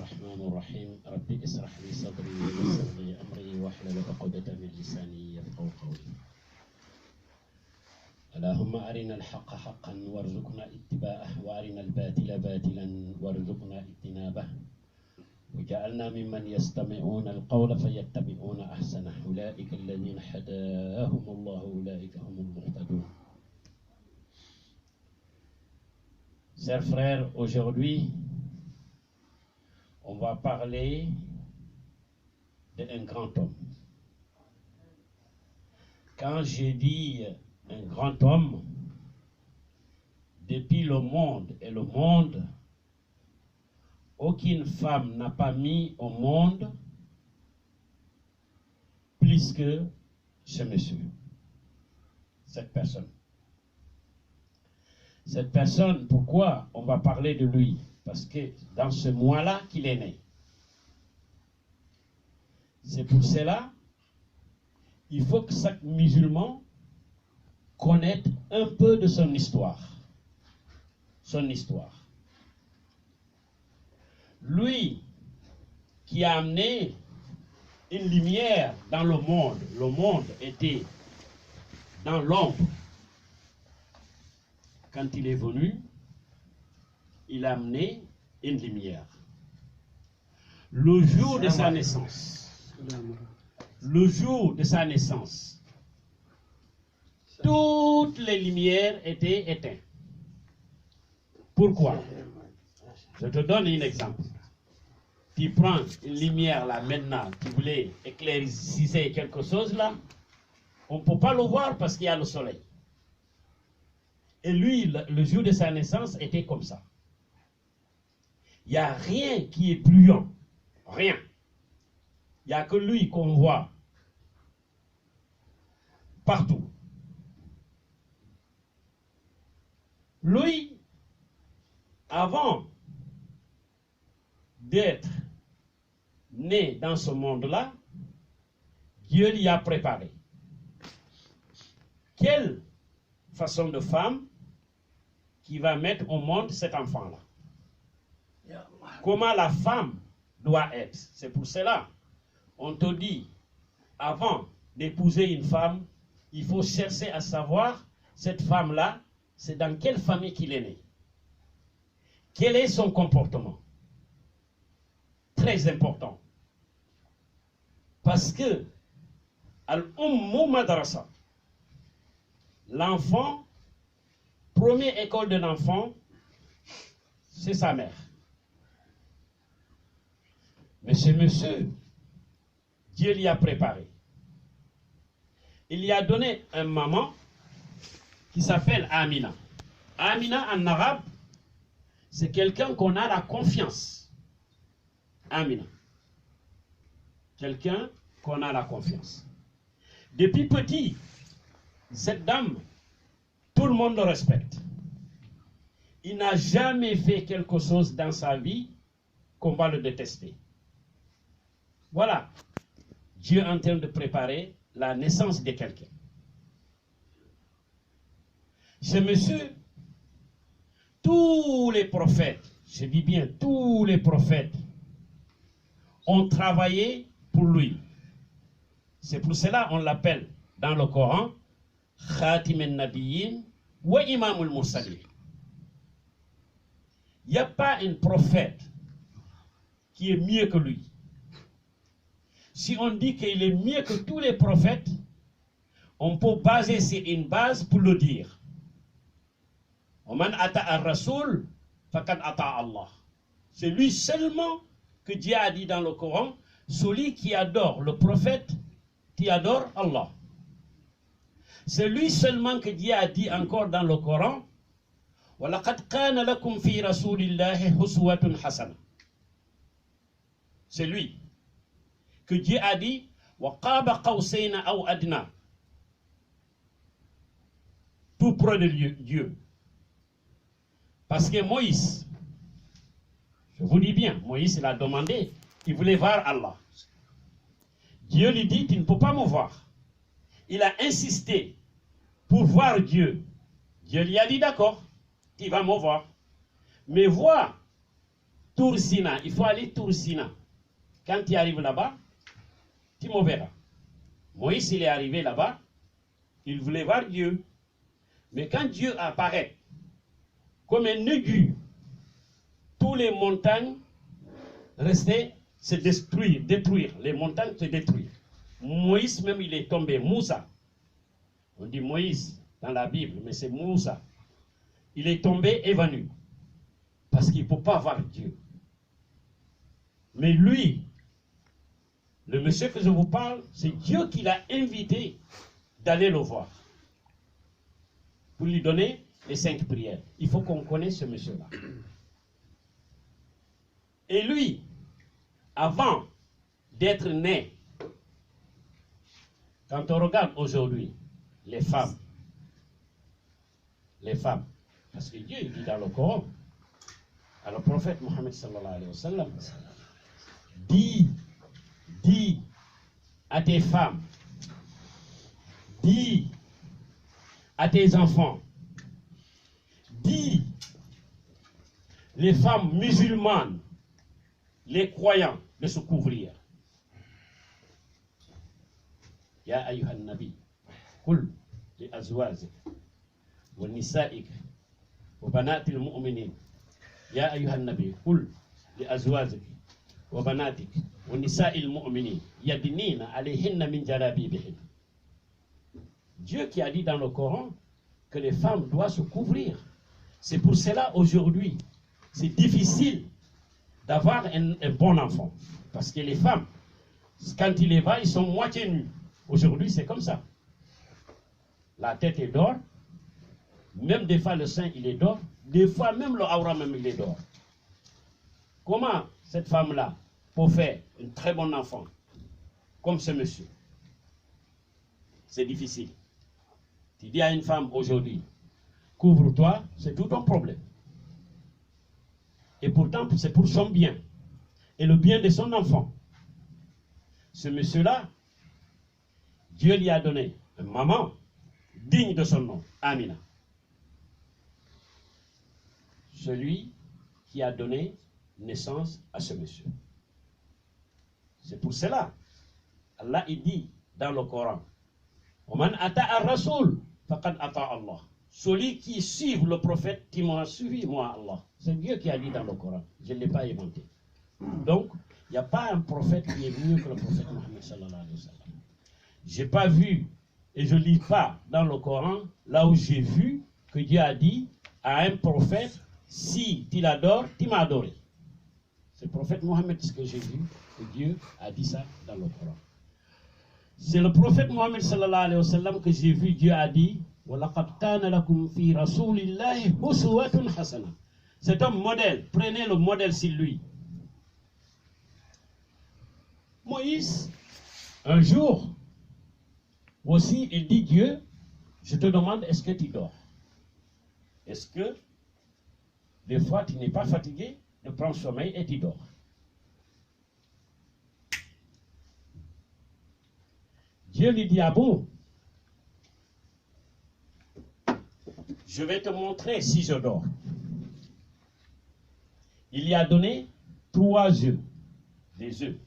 الرحمن الرحيم ربي اسرح لي صدري ويسر لي أمري واحلل عقدة من لساني يفقهوا قولي اللهم أرنا الحق حقا وارزقنا اتباعه وأرنا الباطل باطلا وارزقنا اجتنابه وجعلنا ممن يستمعون القول فيتبعون أحسنه أولئك الذين هداهم الله أولئك هم المهتدون. Chers frères, aujourd'hui, on va parler d'un grand homme. Quand j'ai dit un grand homme, depuis le monde et le monde, aucune femme n'a pas mis au monde plus que ce monsieur, cette personne. Cette personne, pourquoi on va parler de lui? Parce que dans ce mois-là qu'il est né. C'est pour cela il faut que chaque musulman connaisse un peu de son histoire. Son histoire. Lui qui a amené une lumière dans le monde était dans l'ombre. Quand il est venu, il a amené une lumière. Le jour de sa naissance, toutes les lumières étaient éteintes. Pourquoi? Je te donne un exemple. Tu prends une lumière là maintenant, tu voulais éclaircir quelque chose là, on ne peut pas le voir parce qu'il y a le soleil. Et lui, le jour de sa naissance était comme ça. Il n'y a rien qui est brillant. Rien. Il n'y a que lui qu'on voit partout. Lui, avant d'être né dans ce monde-là, Dieu l'y a préparé. Quelle façon de femme qui va mettre au monde cet enfant-là? Comment la femme doit être? C'est pour cela, on te dit, avant d'épouser une femme, il faut chercher à savoir, cette femme-là, c'est dans quelle famille qu'il est né. Quel est son comportement? Très important. Parce que, al-ummu madrasa, l'enfant, première école de l'enfant, c'est sa mère. Mais ce monsieur, Dieu l'y a préparé. Il lui a donné un maman qui s'appelle Amina. Amina en arabe, c'est quelqu'un qu'on a la confiance. Amina. Quelqu'un qu'on a la confiance. Depuis petit, cette dame, tout le monde le respecte. Il n'a jamais fait quelque chose dans sa vie qu'on va le détester. Voilà. Dieu est en train de préparer la naissance de quelqu'un. Ce monsieur, tous les prophètes, je dis bien tous les prophètes, ont travaillé pour lui. C'est pour cela qu'on l'appelle dans le Coran Khatim al-Nabiyyin wa Imam al-Mursalin. Il n'y a pas un prophète qui est mieux que lui. Si on dit qu'il est mieux que tous les prophètes, on peut baser sur une base pour le dire. Oman ata ar-Rasoul, faqad ata Allah. C'est lui seulement que Dieu a dit dans le Coran, celui qui adore le prophète, qui adore Allah. C'est lui seulement que Dieu a dit encore dans le Coran, وَلَقَدْ كَانَ لَكُمْ فِي رَسُولِ اللَّهِ حُسْوَةٌ حَسَنَةٌ. C'est lui que Dieu a dit وَقَابَ قَوْسَيْنَ أَوْ أَدْنَى, tout près de Dieu. Parce que Moïse, je vous dis bien, Moïse il a demandé, il voulait voir Allah. Dieu lui dit, tu ne peux pas me voir. Il a insisté pour voir Dieu. Dieu lui a dit, d'accord, tu vas me voir. Mais vois Tour Sina, il faut aller Tour Sina. Quand tu arrives là-bas, tu me verras. Moïse, il est arrivé là-bas, il voulait voir Dieu. Mais quand Dieu apparaît comme un aigu, toutes les montagnes restaient se détruire. Les montagnes se détruisent. Moïse même, il est tombé. Moussa. On dit Moïse dans la Bible, mais c'est Moussa. Il est tombé évanoui. Parce qu'il ne peut pas voir Dieu. Mais lui, le monsieur que je vous parle, c'est Dieu qui l'a invité d'aller le voir. Pour lui donner les 5 prières. Il faut qu'on connaisse ce monsieur-là. Et lui, avant d'être né, quand on regarde aujourd'hui les femmes, parce que Dieu dit dans le Coran, à le prophète Mohammed sallallahu alayhi wa sallam, dis à tes femmes, dis à tes enfants, dis les femmes musulmanes, les croyants, de se couvrir. Ya ayyuhan nabi, qul li azwajik wa nisa'ik wa banatil mu'minin. Ya ayyuhan nabi, qul li azwajik wa banatik wa nisa'il mu'minin yadnina alayhinna min jalabibihin. Dieu qui a dit dans le Coran que les femmes doivent se couvrir. C'est pour cela aujourd'hui, c'est difficile d'avoir un bon enfant. Parce que les femmes, quand ils les voient, ils sont moitié nus. Aujourd'hui, c'est comme ça. La tête est d'or. Même des fois, le sein, il est d'or. Des fois, même le aura, même, il est d'or. Comment cette femme-là peut faire un très bon enfant comme ce monsieur? C'est difficile. Tu dis à une femme aujourd'hui, couvre-toi, c'est tout ton problème. Et pourtant, c'est pour son bien. Et le bien de son enfant. Ce monsieur-là, Dieu lui a donné une maman digne de son nom, Amina. Celui qui a donné naissance à ce monsieur. C'est pour cela, Allah il dit dans le Coran, Oman ata ar-rasoul, faqad ata Allah. Celui qui suit le prophète, qui m'a suivi, moi, Allah. C'est Dieu qui a dit dans le Coran. Je ne l'ai pas inventé. Donc, il n'y a pas un prophète qui est mieux que le prophète Mohammed sallallahu alayhi wa sallam. Je n'ai pas vu, et je ne lis pas dans le Coran, là où j'ai vu que Dieu a dit à un prophète, si tu l'adores, tu m'as adoré. C'est le prophète Mohammed, ce que j'ai vu, que Dieu a dit ça dans le Coran. C'est le prophète Mohammed sallallahu alayhi wa sallam que j'ai vu, Dieu a dit, c'est un modèle, prenez le modèle sur lui. Moïse, un jour, aussi, il dit, Dieu, je te demande, est-ce que tu dors? Est-ce que, des fois, tu n'es pas fatigué de prendre sommeil et tu dors? Dieu lui dit, ah bon, je vais te montrer si je dors. Il lui a donné 3 œufs. Des œufs.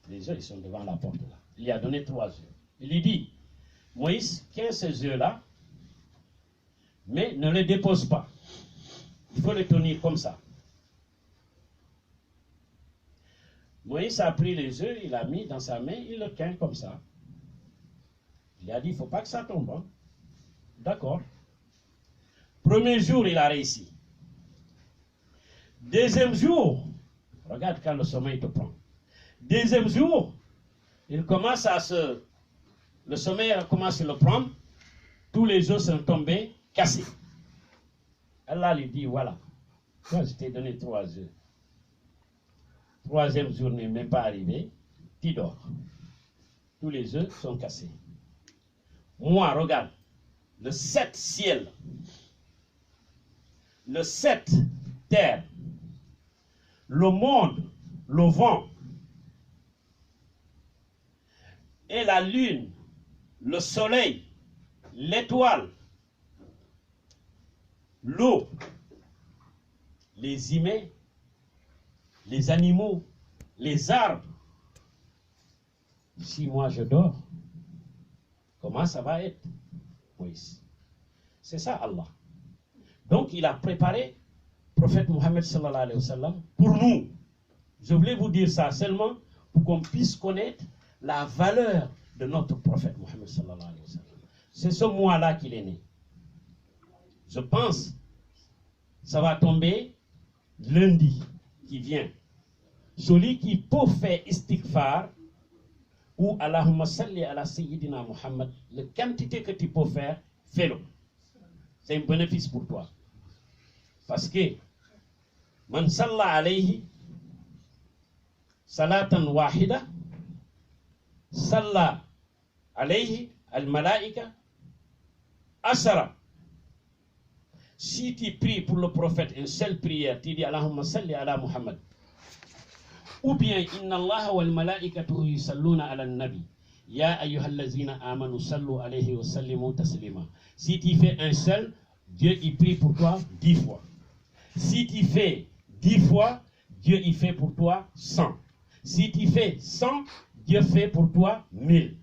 Les œufs, ils sont devant la porte là. Il lui a donné 3 œufs. Il lui dit, Moïse, tiens ces œufs-là, mais ne les dépose pas. Il faut les tenir comme ça. Moïse a pris les œufs, il a mis dans sa main, il le tient comme ça. Il a dit, il ne faut pas que ça tombe. Hein? D'accord. Premier jour, il a réussi. Deuxième jour, regarde quand le sommeil te prend. Deuxième jour, il commence à le sommeil commence à le prendre. Tous les œufs sont tombés, cassés. Allah lui dit, voilà, toi je t'ai donné 3 œufs. Troisième jour n'est même pas arrivé, tu dors. Tous les œufs sont cassés. Moi, regarde, le 7 ciel, le 7 terre, le monde, le vent, et la lune, le soleil, l'étoile, l'eau, les humains les animaux, les arbres. Si moi je dors, comment ça va être, Moïse? C'est ça Allah. Donc il a préparé le prophète Mohammed sallallahu alayhi wa sallam pour nous. Je voulais vous dire ça seulement pour qu'on puisse connaître la valeur de notre prophète Mohammed sallallahu alayhi wa sallam. C'est ce mois-là qu'il est né. Je pense que ça va tomber lundi qui vient. Celui qui peut faire istighfar ou Allahumma salli ala Sayyidina Muhammad, la quantité que tu peux faire, fais-le. C'est un bénéfice pour toi. Parce que man salla alayhi salatan wahida salla alayhi al-malaika asara. Si tu pries pour le prophète une seule prière, tu dis Allahumma salli ala Muhammad. Ou bien inna Allah wal malaikatu yusalluna ala nabi. Ya ayyuhallazina amanu sallu alayhi wa sallimu taslima. Si tu fais un seul, Dieu y prie pour toi 10 fois. Si tu fais 10 fois, Dieu y fait pour toi 100. Si tu fais 100, Dieu fait pour toi 1000.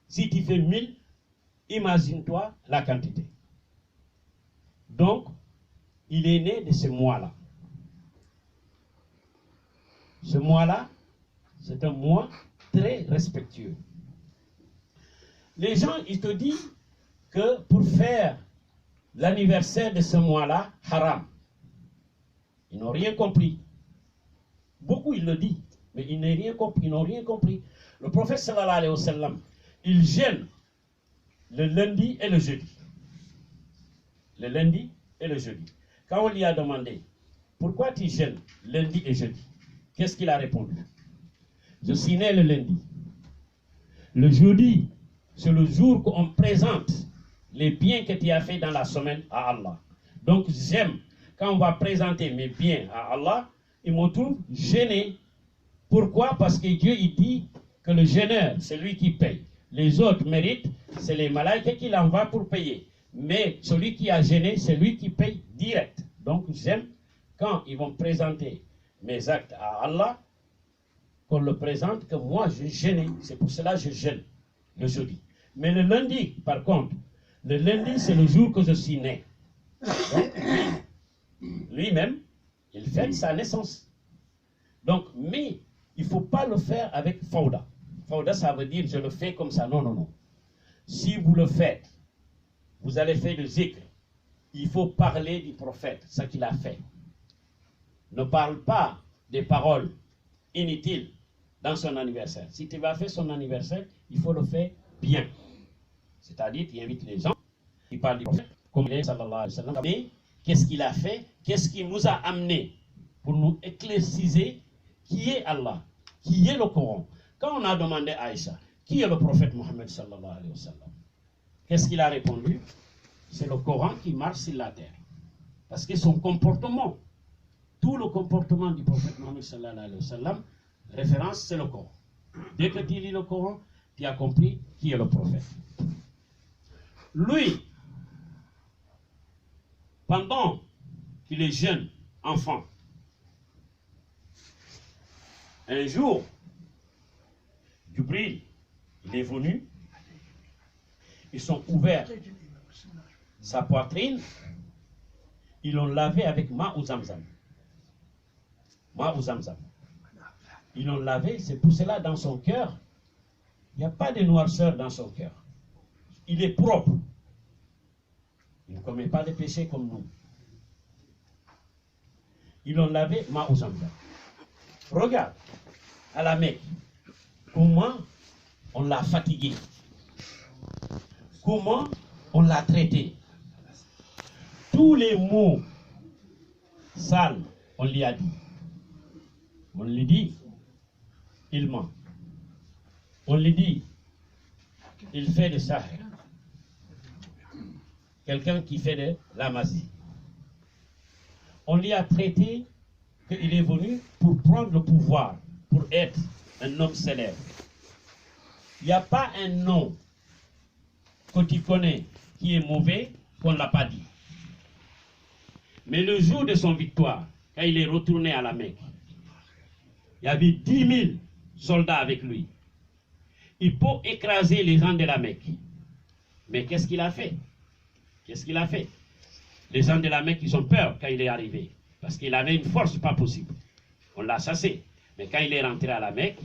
Si tu fais 1000, imagine-toi la quantité. Donc, il est né de ce mois-là. Ce mois-là, c'est un mois très respectueux. Les gens, ils te disent que pour faire l'anniversaire de ce mois-là, haram. Ils n'ont rien compris. Beaucoup, ils le disent, mais ils n'ont rien compris. Le prophète sallallahu alayhi wa sallam, il jeûne le lundi et le jeudi. Le lundi et le jeudi. Quand on lui a demandé, pourquoi tu jeûnes lundi et jeudi? Qu'est-ce qu'il a répondu? Je suis né le lundi. Le jeudi, c'est le jour qu'on présente les biens que tu as fait dans la semaine à Allah. Donc j'aime, quand on va présenter mes biens à Allah, il me trouve gêné. Pourquoi? Parce que Dieu il dit que le jeûneur, c'est lui qui paye. Les autres méritent, c'est les malaïkas qui l'envoient pour payer. Mais celui qui a gêné, c'est lui qui paye direct. Donc j'aime quand ils vont présenter mes actes à Allah, qu'on le présente que moi je gêne. C'est pour cela que je jeûne le jeudi. Mais le lundi, par contre, le lundi c'est le jour que je suis né. Donc lui-même, il fête sa naissance. Donc, mais il ne faut pas le faire avec fauda. Fauda, ça veut dire je le fais comme ça. Non, non, non. Si vous le faites, vous allez faire le zikr. Il faut parler du prophète, ce qu'il a fait. Ne parle pas des paroles inutiles dans son anniversaire. Si tu vas faire son anniversaire, il faut le faire bien. C'est-à-dire, tu invites les gens, tu parles du prophète, comme il est, sallallahu alayhi wa sallam. Mais qu'est-ce qu'il a fait? Qu'est-ce qui nous a amené pour nous éclairciser qui est Allah, qui est le Coran? Quand on a demandé à Aïcha, qui est le prophète Mohammed sallallahu alayhi wa sallam? Qu'est-ce qu'il a répondu? C'est le Coran qui marche sur la terre. Parce que son comportement, tout le comportement du prophète Mohammed sallallahu alayhi wa sallam, référence, c'est le Coran. Dès que tu lis le Coran, tu as compris qui est le prophète. Lui, pendant qu'il est jeune, enfant, un jour, Jibril, il est venu, ils sont ouverts sa poitrine, ils l'ont lavé avec ma ou zamzam. Ma ou zamzam. Ils l'ont lavé, c'est pour cela dans son cœur, il n'y a pas de noirceur dans son cœur. Il est propre. Il ne commet pas de péché comme nous. Ils l'ont lavé, ma ou zamzam. Regarde, à la Mecque, comment on l'a fatigué. Comment on l'a traité. Tous les mots sales, on lui a dit. On lui dit, il ment. On lui dit, il fait de ça. Quelqu'un qui fait de la magie. On lui a traité qu'il est venu pour prendre le pouvoir, pour être un homme célèbre. Il n'y a pas un nom que tu connais qui est mauvais qu'on ne l'a pas dit. Mais le jour de son victoire, quand il est retourné à la Mecque, Il y avait 10 000 soldats avec lui. Il peut écraser les gens de la Mecque. Mais qu'est-ce qu'il a fait? Qu'est-ce qu'il a fait? Les gens de la Mecque, ils ont peur quand il est arrivé. Parce qu'il avait une force pas possible. On l'a chassé. Mais quand il est rentré à la Mecque,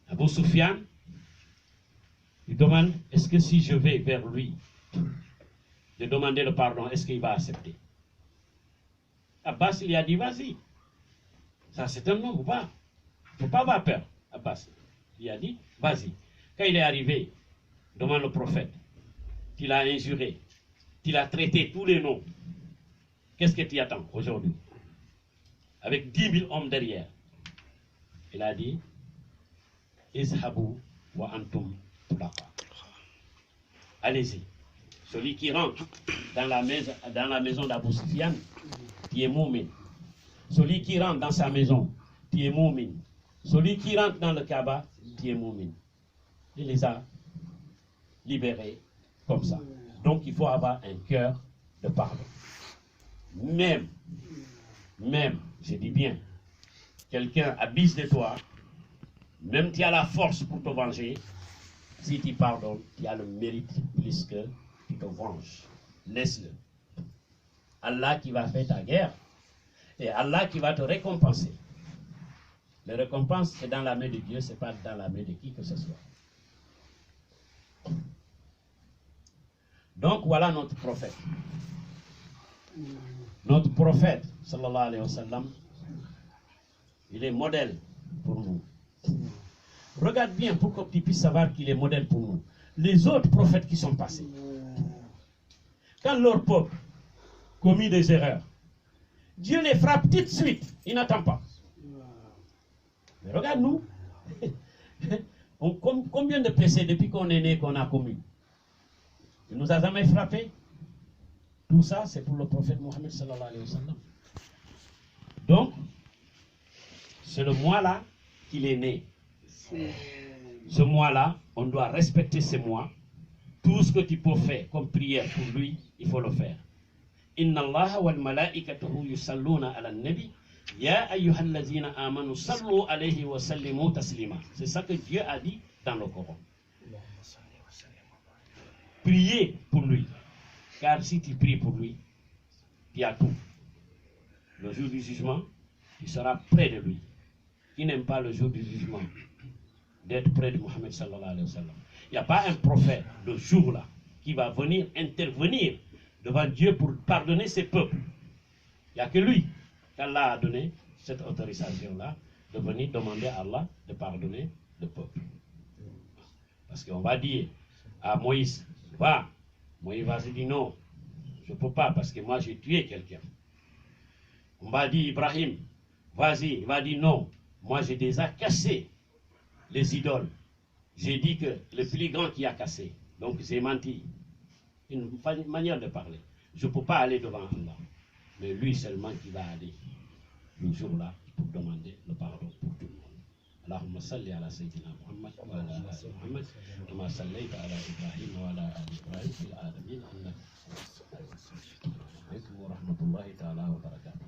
Abu Sufyan, il demande, est-ce que si je vais vers lui, de demander le pardon, est-ce qu'il va accepter? Abbas, il a dit, vas-y. Ça, c'est un homme ou pas? Il ne faut pas avoir peur, Abbas. Il a dit, vas-y. Quand il est arrivé devant le prophète, tu l'as injuré, tu l'as traité tous les noms. Qu'est-ce que tu attends aujourd'hui? Avec 10 000 hommes derrière. Il a dit, Izhabu wa antum tulaqa. Allez-y. Celui qui rentre dans la maison d'Abu Sufyan, qui est moumin. Celui qui rentre dans sa maison, qui est moumin. Celui qui rentre dans le Kaaba, qui est moumin. Il les a libérés comme ça. Donc il faut avoir un cœur de pardon. Même, je dis bien, quelqu'un abuse de toi, même tu as la force pour te venger, si tu pardonnes, tu as le mérite plus que tu te venges. Laisse-le. Allah qui va faire ta guerre, et Allah qui va te récompenser. La récompense, c'est dans la main de Dieu, ce n'est pas dans la main de qui que ce soit. Donc voilà notre prophète. Notre prophète, sallallahu alayhi wa sallam, il est modèle pour nous. Regarde bien pour que tu puisses savoir qu'il est modèle pour nous. Les autres prophètes qui sont passés, quand leur peuple commet des erreurs, Dieu les frappe tout de suite, il n'attend pas. Mais regarde nous, combien de péchés depuis qu'on est né qu'on a commis? Il nous a jamais frappé. Tout ça, c'est pour le prophète Mohammed sallallahu alayhi wa sallam. Donc, c'est le mois-là qu'il est né. Ce mois-là, on doit respecter ce mois. Tout ce que tu peux faire comme prière pour lui, il faut le faire. Inna Allah wal malaikatahu yusalluna ala nabi ya ayyuhallazina amanu sallu alayhi wa sallimu taslima. C'est ça que Dieu a dit dans le Coran. Priez pour lui. Car si tu pries pour lui, tu as tout. Le jour du jugement, tu seras près de lui. Qui n'aime pas le jour du jugement, d'être près de Mohammed sallallahu alayhi wa sallam. Il n'y a pas un prophète le jour-là qui va venir intervenir devant Dieu pour pardonner ses peuples. Il n'y a que lui qu'Allah a donné cette autorisation-là de venir demander à Allah de pardonner le peuple. Parce qu'on va dire à Moïse, va. Moïse va se dire non, je ne peux pas parce que moi j'ai tué quelqu'un. On va dire Ibrahim, vas-y, il va dire non, moi j'ai déjà cassé les idoles. J'ai dit que le plus grand qui a cassé, donc j'ai menti. Une manière de parler. Je ne peux pas aller devant Allah, mais lui seulement qui va aller le jour-là pour demander le pardon pour tout le monde. اللهم صل على سيدنا محمد وعلى ال محمد كما صليت على ابراهيم وعلى ال ابراهيم في العالمين انك حميد مجيد. عليكم ورحمه الله تعالى وبركاته.